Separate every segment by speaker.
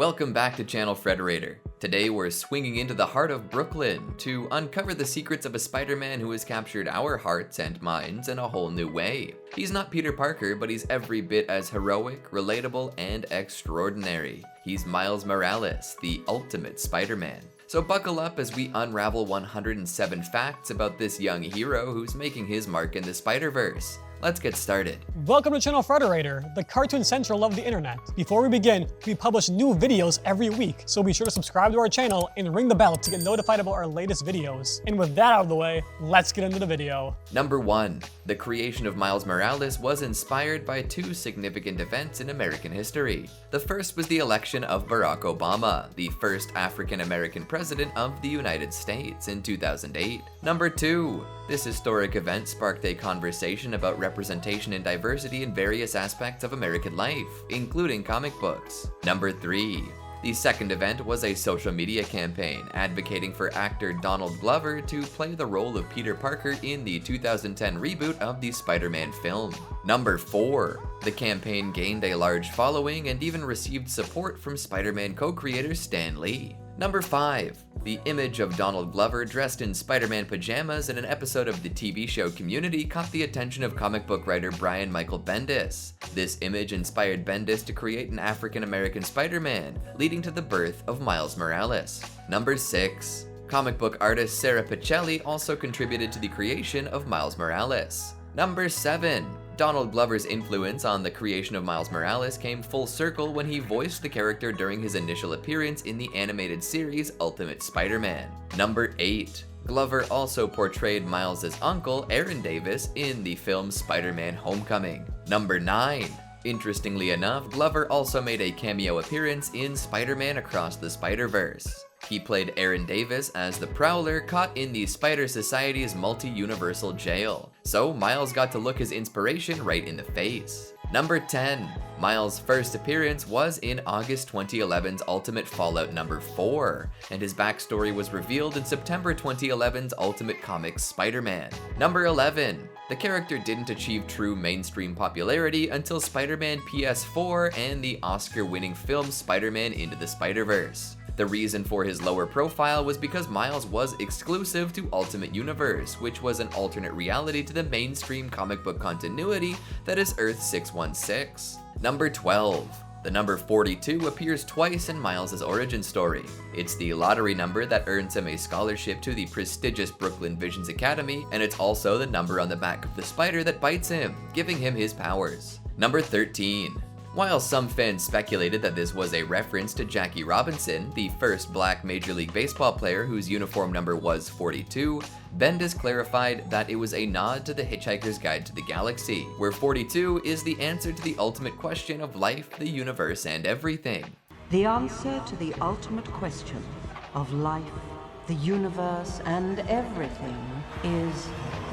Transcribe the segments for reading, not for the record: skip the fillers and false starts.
Speaker 1: Welcome back to ChannelFrederator. Today we're swinging into the heart of Brooklyn to uncover the secrets of a Spider-Man who has captured our hearts and minds in a whole new way. He's not Peter Parker, but he's every bit as heroic, relatable, and extraordinary. He's Miles Morales, the ultimate Spider-Man. So buckle up as we unravel 107 facts about this young hero who's making his mark in the Spider-Verse. Let's get started.
Speaker 2: Welcome to ChannelFrederator, the cartoon central of the internet. Before we begin, we publish new videos every week, so be sure to subscribe to our channel and ring the bell to get notified about our latest videos. And with that out of the way, let's get into the video.
Speaker 1: Number 1. The creation of Miles Morales was inspired by two significant events in American history. The first was the election of Barack Obama, the first African-American president of the United States in 2008. Number 2. This historic event sparked a conversation about representation and diversity in various aspects of American life, including comic books. Number 3. The second event was a social media campaign advocating for actor Donald Glover to play the role of Peter Parker in the 2010 reboot of the Spider-Man film. Number 4. The campaign gained a large following and even received support from Spider-Man co-creator Stan Lee. Number 5. The image of Donald Glover dressed in Spider-Man pajamas in an episode of the TV show Community caught the attention of comic book writer Brian Michael Bendis. This image inspired Bendis to create an African-American Spider-Man, leading to the birth of Miles Morales. Number 6. Comic book artist Sarah Pichelli also contributed to the creation of Miles Morales. Number 7. Donald Glover's influence on the creation of Miles Morales came full circle when he voiced the character during his initial appearance in the animated series Ultimate Spider-Man. Number 8. Glover also portrayed Miles' uncle, Aaron Davis, in the film Spider-Man Homecoming. Number 9. Interestingly enough, Glover also made a cameo appearance in Spider-Man Across the Spider-Verse. He played Aaron Davis as the Prowler caught in the Spider Society's multi-universal jail. So Miles got to look his inspiration right in the face. Number 10. Miles' first appearance was in August 2011's Ultimate Fallout number 4, and his backstory was revealed in September 2011's Ultimate Comics Spider-Man. Number 11. The character didn't achieve true mainstream popularity until Spider-Man PS4 and the Oscar-winning film Spider-Man Into the Spider-Verse. The reason for his lower profile was because Miles was exclusive to Ultimate Universe, which was an alternate reality to the mainstream comic book continuity that is Earth 616. Number 12. The number 42 appears twice in Miles' origin story. It's the lottery number that earns him a scholarship to the prestigious Brooklyn Visions Academy, and it's also the number on the back of the spider that bites him, giving him his powers. Number 13. While some fans speculated that this was a reference to Jackie Robinson, the first black Major League Baseball player whose uniform number was 42, Bendis clarified that it was a nod to The Hitchhiker's Guide to the Galaxy, where 42 is the answer to the ultimate question of life, the universe, and everything.
Speaker 3: The answer to the ultimate question of life, the universe, and everything is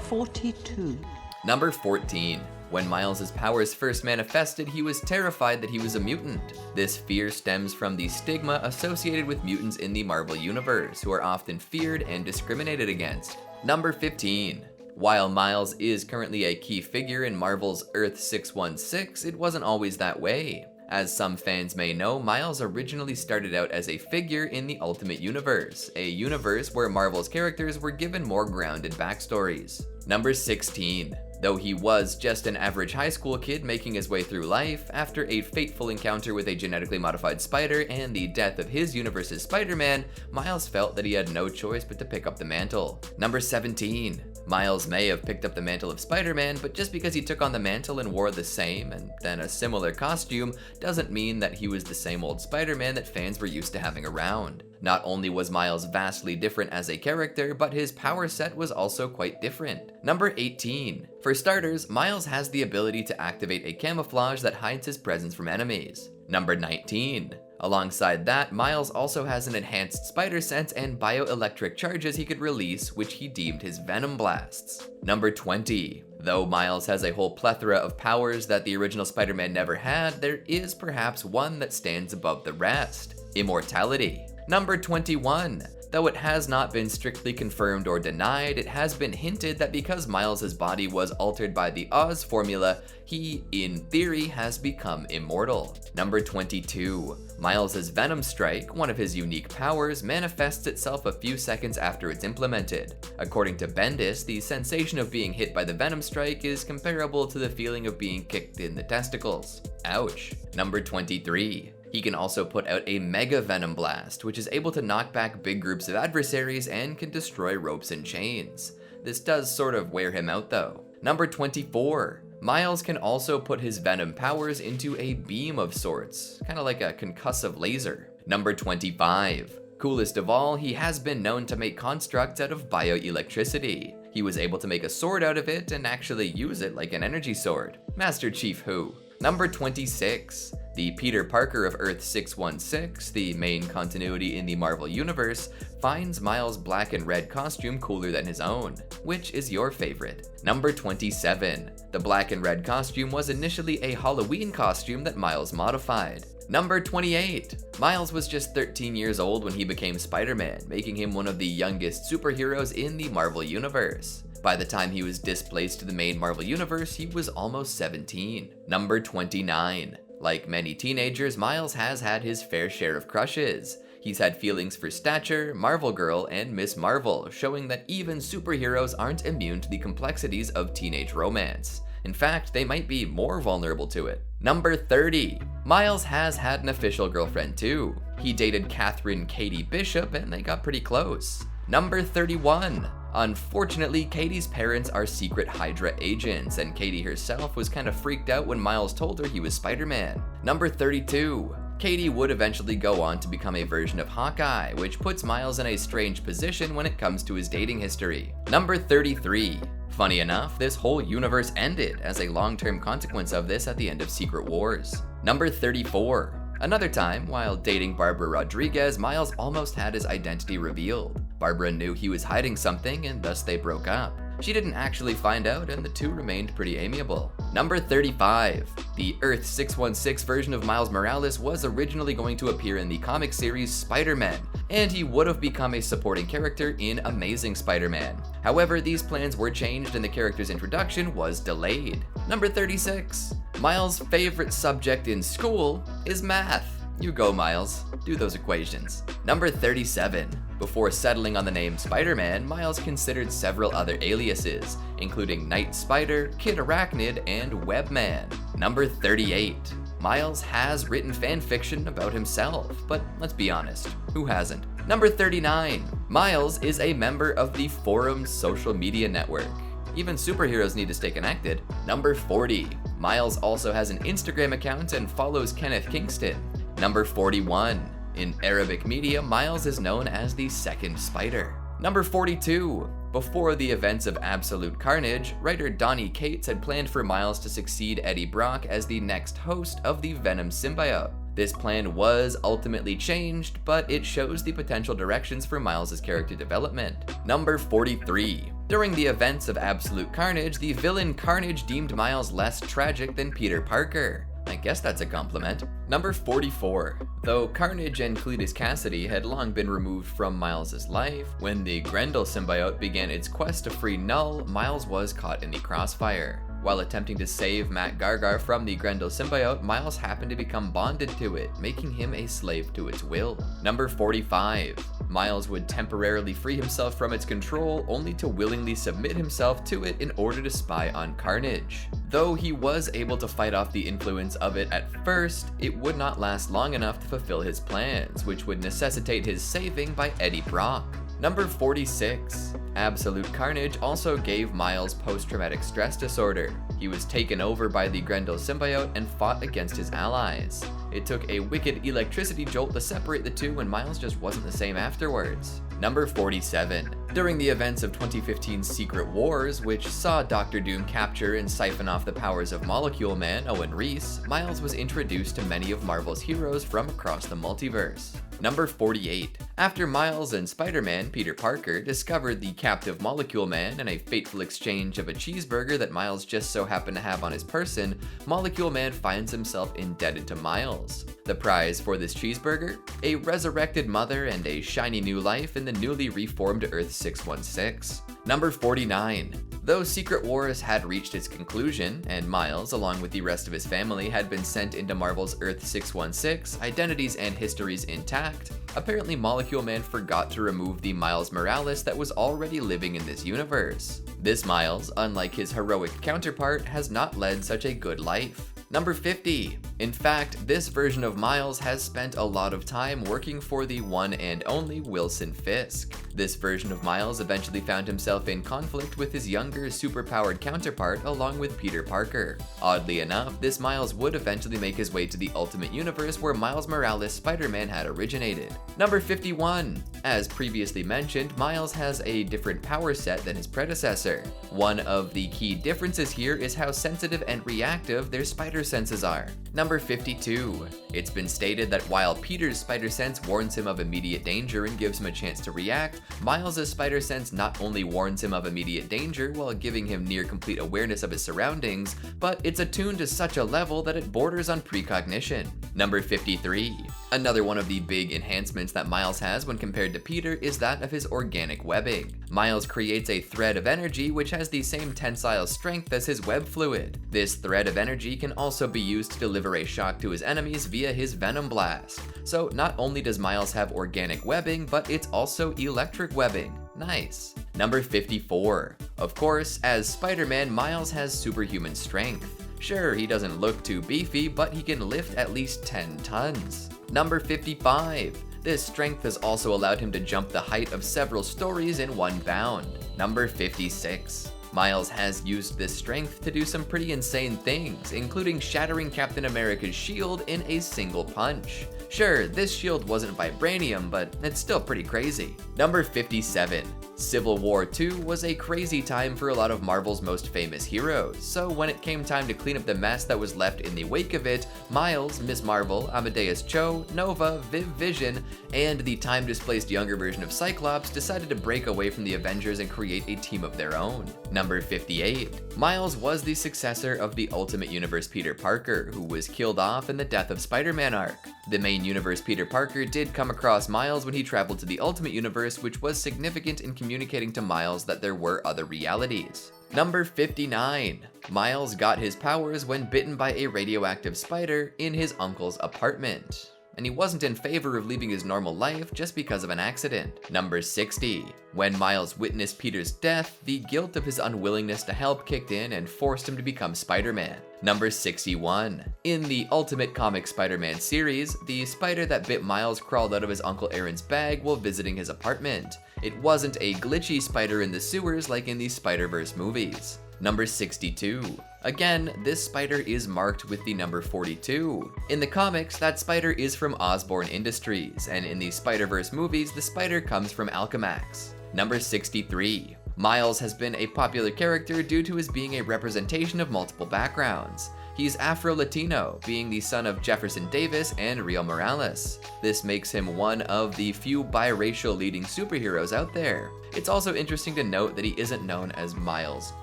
Speaker 3: 42.
Speaker 1: Number 14. When Miles' powers first manifested, he was terrified that he was a mutant. This fear stems from the stigma associated with mutants in the Marvel Universe, who are often feared and discriminated against. Number 15. While Miles is currently a key figure in Marvel's Earth 616, it wasn't always that way. As some fans may know, Miles originally started out as a figure in the Ultimate Universe, a universe where Marvel's characters were given more grounded backstories. Number 16. Though he was just an average high school kid making his way through life, after a fateful encounter with a genetically modified spider and the death of his universe's Spider-Man, Miles felt that he had no choice but to pick up the mantle. Number 17. Miles may have picked up the mantle of Spider-Man, but just because he took on the mantle and wore the same and then a similar costume doesn't mean that he was the same old Spider-Man that fans were used to having around. Not only was Miles vastly different as a character, but his power set was also quite different. Number 18. For starters, Miles has the ability to activate a camouflage that hides his presence from enemies. Number 19. Alongside that, Miles also has an enhanced spider sense and bioelectric charges he could release, which he deemed his venom blasts. Number 20. Though Miles has a whole plethora of powers that the original Spider-Man never had, there is perhaps one that stands above the rest: immortality. Number 21. Though it has not been strictly confirmed or denied, it has been hinted that because Miles' body was altered by the Oz formula, he, in theory, has become immortal. Number 22. Miles' Venom Strike, one of his unique powers, manifests itself a few seconds after it's implemented. According to Bendis, the sensation of being hit by the Venom Strike is comparable to the feeling of being kicked in the testicles. Ouch. Number 23. He can also put out a Mega Venom Blast, which is able to knock back big groups of adversaries and can destroy ropes and chains. This does sort of wear him out though. Number 24. Miles can also put his Venom powers into a beam of sorts, kind of like a concussive laser. Number 25. Coolest of all, he has been known to make constructs out of bioelectricity. He was able to make a sword out of it and actually use it like an energy sword. Master Chief who? Number 26. The Peter Parker of Earth 616, the main continuity in the Marvel Universe, finds Miles' black and red costume cooler than his own. Which is your favorite? Number 27. The black and red costume was initially a Halloween costume that Miles modified. Number 28. Miles was just 13 years old when he became Spider-Man, making him one of the youngest superheroes in the Marvel Universe. By the time he was displaced to the main Marvel Universe, he was almost 17. Number 29. Like many teenagers, Miles has had his fair share of crushes. He's had feelings for Stature, Marvel Girl, and Miss Marvel, showing that even superheroes aren't immune to the complexities of teenage romance. In fact, they might be more vulnerable to it. Number 30. Miles has had an official girlfriend too. He dated Catherine Katie Bishop and they got pretty close. Number 31. Unfortunately, Katie's parents are secret Hydra agents, and Katie herself was kind of freaked out when Miles told her he was Spider-Man. Number 32. Katie would eventually go on to become a version of Hawkeye, which puts Miles in a strange position when it comes to his dating history. Number 33. Funny enough, this whole universe ended as a long-term consequence of this at the end of Secret Wars. Number 34. Another time, while dating Barbara Rodriguez, Miles almost had his identity revealed. Barbara knew he was hiding something and thus they broke up. She didn't actually find out and the two remained pretty amiable. Number 35. The Earth 616 version of Miles Morales was originally going to appear in the comic series Spider-Man, and he would have become a supporting character in Amazing Spider-Man. However, these plans were changed and the character's introduction was delayed. Number 36. Miles' favorite subject in school is math. You go, Miles. Do those equations. Number 37. Before settling on the name Spider-Man, Miles considered several other aliases, including Night Spider, Kid Arachnid, and Webman. Number 38. Miles has written fanfiction about himself, but let's be honest, who hasn't? Number 39. Miles is a member of the Forum's social media network. Even superheroes need to stay connected. Number 40. Miles also has an Instagram account and follows Kenneth Kingston. Number 41. In Arabic media, Miles is known as the Second Spider. Number 42. Before the events of Absolute Carnage, writer Donny Cates had planned for Miles to succeed Eddie Brock as the next host of the Venom symbiote. This plan was ultimately changed, but it shows the potential directions for Miles' character development. Number 43. During the events of Absolute Carnage, the villain Carnage deemed Miles less tragic than Peter Parker. I guess that's a compliment. Number 44. Though Carnage and Cletus Cassidy had long been removed from Miles' life, when the Grendel symbiote began its quest to free Null, Miles was caught in the crossfire. While attempting to save Matt Gargar from the Grendel symbiote, Miles happened to become bonded to it, making him a slave to its will. Number 45. Miles would temporarily free himself from its control, only to willingly submit himself to it in order to spy on Carnage. Though he was able to fight off the influence of it at first, it would not last long enough to fulfill his plans, which would necessitate his saving by Eddie Brock. Number 46. Absolute Carnage also gave Miles post-traumatic stress disorder. He was taken over by the Grendel symbiote and fought against his allies. It took a wicked electricity jolt to separate the two, and Miles just wasn't the same afterwards. Number 47. During the events of 2015's Secret Wars, which saw Doctor Doom capture and siphon off the powers of Molecule Man Owen Reese, Miles was introduced to many of Marvel's heroes from across the multiverse. Number 48. After Miles and Spider-Man, Peter Parker, discovered the captive Molecule Man in a fateful exchange of a cheeseburger that Miles just so happened to have on his person, Molecule Man finds himself indebted to Miles. The prize for this cheeseburger? A resurrected mother and a shiny new life in the newly reformed Earth 616. Number 49. Though Secret Wars had reached its conclusion, and Miles, along with the rest of his family, had been sent into Marvel's Earth 616, identities and histories intact, apparently Molecule Man forgot to remove the Miles Morales that was already living in this universe. This Miles, unlike his heroic counterpart, has not led such a good life. Number 50. In fact, this version of Miles has spent a lot of time working for the one and only Wilson Fisk. This version of Miles eventually found himself in conflict with his younger, superpowered counterpart along with Peter Parker. Oddly enough, this Miles would eventually make his way to the Ultimate Universe where Miles Morales' Spider-Man had originated. Number 51. As previously mentioned, Miles has a different power set than his predecessor. One of the key differences here is how sensitive and reactive their spider senses are. Number 52. It's been stated that while Peter's spider sense warns him of immediate danger and gives him a chance to react, Miles' spider sense not only warns him of immediate danger while giving him near complete awareness of his surroundings, but it's attuned to such a level that it borders on precognition. Number 53. Another one of the big enhancements that Miles has when compared to Peter is that of his organic webbing. Miles creates a thread of energy which has the same tensile strength as his web fluid. This thread of energy can also be used to deliver a shock to his enemies via his Venom Blast. So not only does Miles have organic webbing, but it's also electric webbing. Nice. Number 54. Of course, as Spider-Man, Miles has superhuman strength. Sure, he doesn't look too beefy, but he can lift at least 10 tons. Number 55. This strength has also allowed him to jump the height of several stories in one bound. Number 56. Miles has used this strength to do some pretty insane things, including shattering Captain America's shield in a single punch. Sure, this shield wasn't vibranium, but it's still pretty crazy. Number 57. Civil War II was a crazy time for a lot of Marvel's most famous heroes, so when it came time to clean up the mess that was left in the wake of it, Miles, Ms. Marvel, Amadeus Cho, Nova, Vision, and the time-displaced younger version of Cyclops decided to break away from the Avengers and create a team of their own. Number 58. Miles was the successor of the Ultimate Universe Peter Parker, who was killed off in the Death of Spider-Man arc. The main universe Peter Parker did come across Miles when he traveled to the Ultimate Universe, which was significant in communicating to Miles that there were other realities. Number 59. Miles got his powers when bitten by a radioactive spider in his uncle's apartment, and he wasn't in favor of leaving his normal life just because of an accident. Number 60. When Miles witnessed Peter's death, the guilt of his unwillingness to help kicked in and forced him to become Spider-Man. Number 61. In the Ultimate Comic Spider-Man series, the spider that bit Miles crawled out of his Uncle Aaron's bag while visiting his apartment. It wasn't a glitchy spider in the sewers like in the Spider-Verse movies. Number 62. Again, this spider is marked with the number 42. In the comics, that spider is from Osborn Industries, and in the Spider-Verse movies, the spider comes from Alchemax. Number 63. Miles has been a popular character due to his being a representation of multiple backgrounds. He's Afro-Latino, being the son of Jefferson Davis and Rio Morales. This makes him one of the few biracial leading superheroes out there. It's also interesting to note that he isn't known as Miles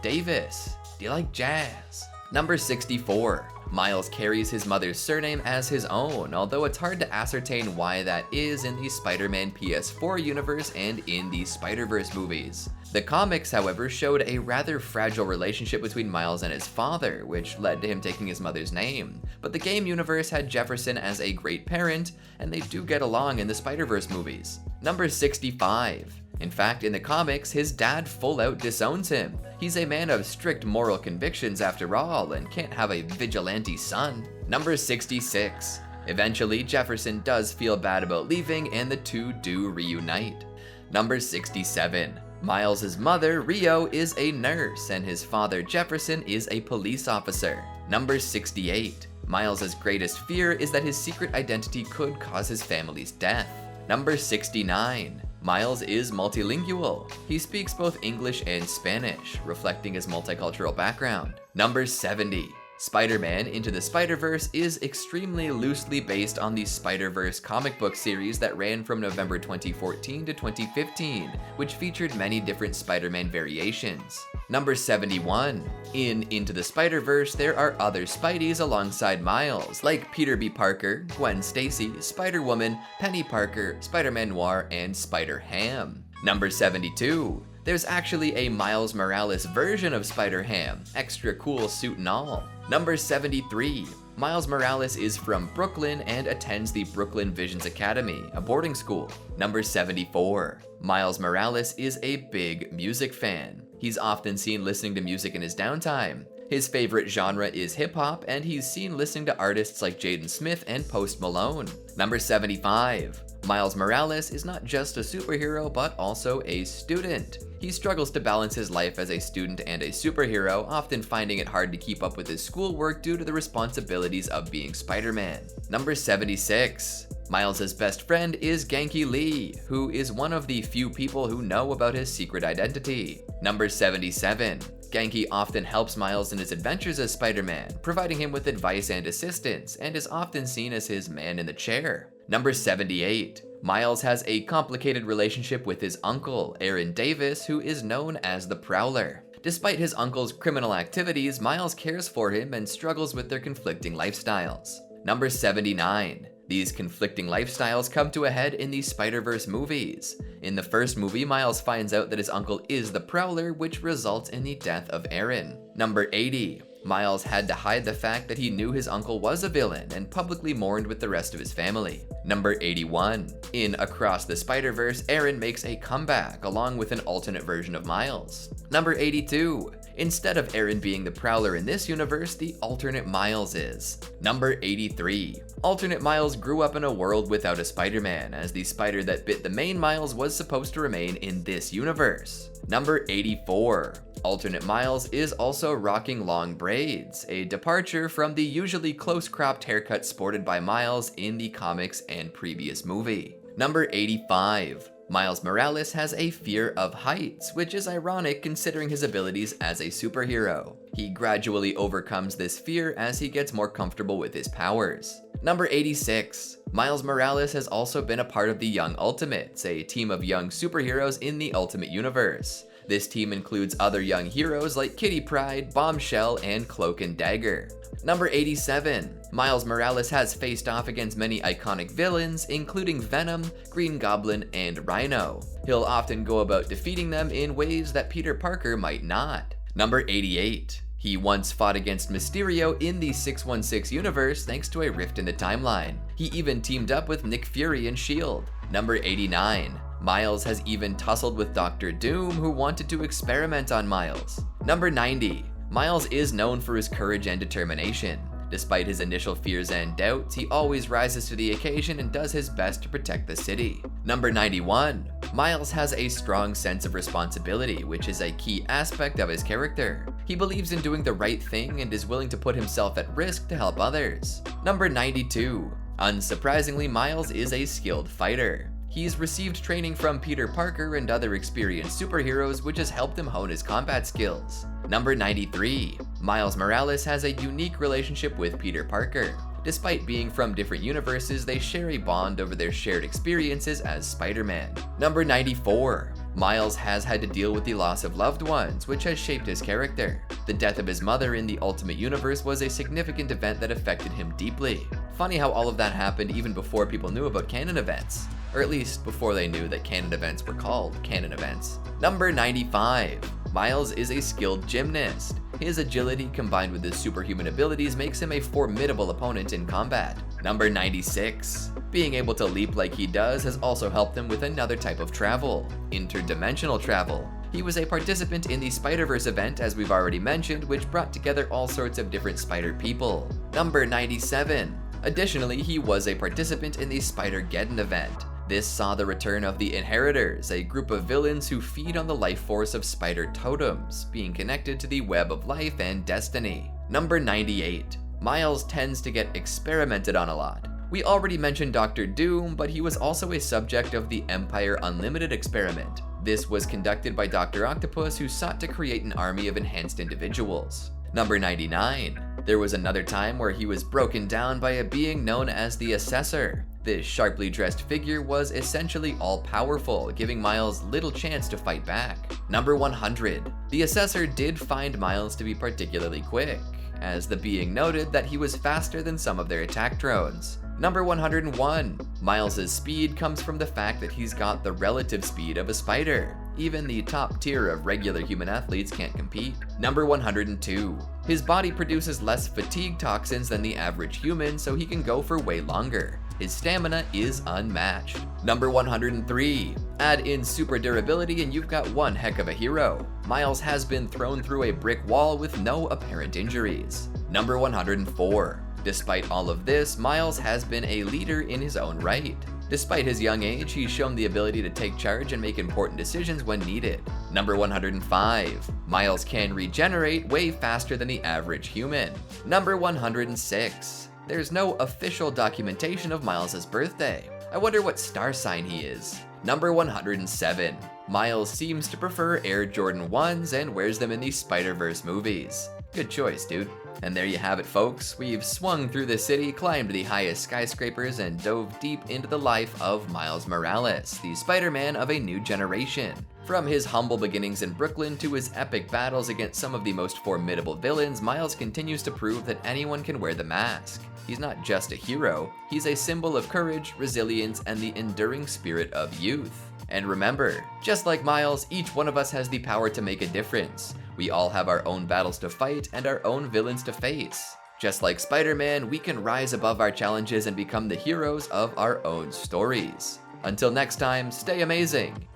Speaker 1: Davis. Do you like jazz? Number 64. Miles carries his mother's surname as his own, although it's hard to ascertain why that is in the Spider-Man PS4 universe and in the Spider-Verse movies. The comics, however, showed a rather fragile relationship between Miles and his father, which led to him taking his mother's name. But the game universe had Jefferson as a great parent, and they do get along in the Spider-Verse movies. Number 65. In fact, in the comics, his dad full-out disowns him. He's a man of strict moral convictions after all, and can't have a vigilante son. Number 66. Eventually, Jefferson does feel bad about leaving, and the two do reunite. Number 67. Miles' mother, Rio, is a nurse, and his father, Jefferson, is a police officer. Number 68. Miles' greatest fear is that his secret identity could cause his family's death. Number 69. Miles is multilingual. He speaks both English and Spanish, reflecting his multicultural background. Number 70. Spider-Man Into the Spider-Verse is extremely loosely based on the Spider-Verse comic book series that ran from November 2014 to 2015, which featured many different Spider-Man variations. Number 71. In Into the Spider-Verse, there are other Spideys alongside Miles, like Peter B. Parker, Gwen Stacy, Spider-Woman, Penny Parker, Spider-Man Noir, and Spider-Ham. Number 72. There's actually a Miles Morales version of Spider-Ham, extra cool suit and all. Number 73. Miles Morales is from Brooklyn and attends the Brooklyn Visions Academy, a boarding school. Number 74. Miles Morales is a big music fan. He's often seen listening to music in his downtime. His favorite genre is hip-hop, and he's seen listening to artists like Jaden Smith and Post Malone. Number 75. Miles Morales is not just a superhero, but also a student. He struggles to balance his life as a student and a superhero, often finding it hard to keep up with his schoolwork due to the responsibilities of being Spider-Man. Number 76. Miles' best friend is Genki Lee, who is one of the few people who know about his secret identity. Number 77. Genki often helps Miles in his adventures as Spider-Man, providing him with advice and assistance, and is often seen as his man in the chair. Number 78. Miles has a complicated relationship with his uncle, Aaron Davis, who is known as the Prowler. Despite his uncle's criminal activities, Miles cares for him and struggles with their conflicting lifestyles. Number 79. These conflicting lifestyles come to a head in the Spider-Verse movies. In the first movie, Miles finds out that his uncle is the Prowler, which results in the death of Aaron. Number 80. Miles had to hide the fact that he knew his uncle was a villain and publicly mourned with the rest of his family. Number 81. In Across the Spider-Verse, Aaron makes a comeback along with an alternate version of Miles. Number 82. Instead of Aaron being the Prowler in this universe, the alternate Miles is. Number 83. Alternate Miles grew up in a world without a Spider-Man, as the spider that bit the main Miles was supposed to remain in this universe. Number 84. Alternate Miles is also rocking long braids, a departure from the usually close-cropped haircut sported by Miles in the comics and previous movie. Number 85. Miles Morales has a fear of heights, which is ironic considering his abilities as a superhero. He gradually overcomes this fear as he gets more comfortable with his powers. Number 86. Miles Morales has also been a part of the Young Ultimates, a team of young superheroes in the Ultimate Universe. This team includes other young heroes like Kitty Pryde, Bombshell, and Cloak and Dagger. Number 87. Miles Morales has faced off against many iconic villains, including Venom, Green Goblin, and Rhino. He'll often go about defeating them in ways that Peter Parker might not. Number 88. He once fought against Mysterio in the 616 universe thanks to a rift in the timeline. He even teamed up with Nick Fury and S.H.I.E.L.D. Number 89. Miles has even tussled with Dr. Doom, who wanted to experiment on Miles. Number 90. Miles is known for his courage and determination. Despite his initial fears and doubts, he always rises to the occasion and does his best to protect the city. Number 91. Miles has a strong sense of responsibility, which is a key aspect of his character. He believes in doing the right thing and is willing to put himself at risk to help others. Number 92. Unsurprisingly, Miles is a skilled fighter. He's received training from Peter Parker and other experienced superheroes, which has helped him hone his combat skills. Number 93. Miles Morales has a unique relationship with Peter Parker. Despite being from different universes, they share a bond over their shared experiences as Spider-Man. Number 94. Miles has had to deal with the loss of loved ones, which has shaped his character. The death of his mother in the Ultimate Universe was a significant event that affected him deeply. Funny how all of that happened even before people knew about canon events. Or at least before they knew that canon events were called canon events. Number 95. Miles is a skilled gymnast. His agility combined with his superhuman abilities makes him a formidable opponent in combat. Number 96. Being able to leap like he does has also helped him with another type of travel, interdimensional travel. He was a participant in the Spider-Verse event, as we've already mentioned, which brought together all sorts of different spider people. Number 97. Additionally, he was a participant in the Spider-Geddon event. This saw the return of the Inheritors, a group of villains who feed on the life force of spider totems, being connected to the web of life and destiny. Number 98. Miles tends to get experimented on a lot. We already mentioned Dr. Doom, but he was also a subject of the Empire Unlimited experiment. This was conducted by Dr. Octopus, who sought to create an army of enhanced individuals. Number 99. There was another time where he was broken down by a being known as the Assessor. This sharply dressed figure was essentially all-powerful, giving Miles little chance to fight back. Number 100. The Assessor did find Miles to be particularly quick, as the being noted that he was faster than some of their attack drones. Number 101. Miles' speed comes from the fact that he's got the relative speed of a spider. Even the top tier of regular human athletes can't compete. Number 102. His body produces less fatigue toxins than the average human, so he can go for way longer. His stamina is unmatched. Number 103. Add in super durability and you've got one heck of a hero. Miles has been thrown through a brick wall with no apparent injuries. Number 104. Despite all of this, Miles has been a leader in his own right. Despite his young age, he's shown the ability to take charge and make important decisions when needed. Number 105. Miles can regenerate way faster than the average human. Number 106. There's no official documentation of Miles' birthday. I wonder what star sign he is. Number 107. Miles seems to prefer Air Jordan 1s and wears them in the Spider-Verse movies. Good choice, dude. And there you have it, folks. We've swung through the city, climbed the highest skyscrapers, and dove deep into the life of Miles Morales, the Spider-Man of a new generation. From his humble beginnings in Brooklyn to his epic battles against some of the most formidable villains, Miles continues to prove that anyone can wear the mask. He's not just a hero, he's a symbol of courage, resilience, and the enduring spirit of youth. And remember, just like Miles, each one of us has the power to make a difference. We all have our own battles to fight and our own villains to face. Just like Spider-Man, we can rise above our challenges and become the heroes of our own stories. Until next time, stay amazing!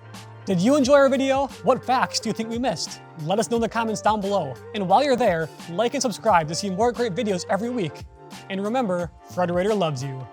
Speaker 2: Did you enjoy our video? What facts do you think we missed? Let us know in the comments down below. And while you're there, like and subscribe to see more great videos every week. And remember, Frederator loves you.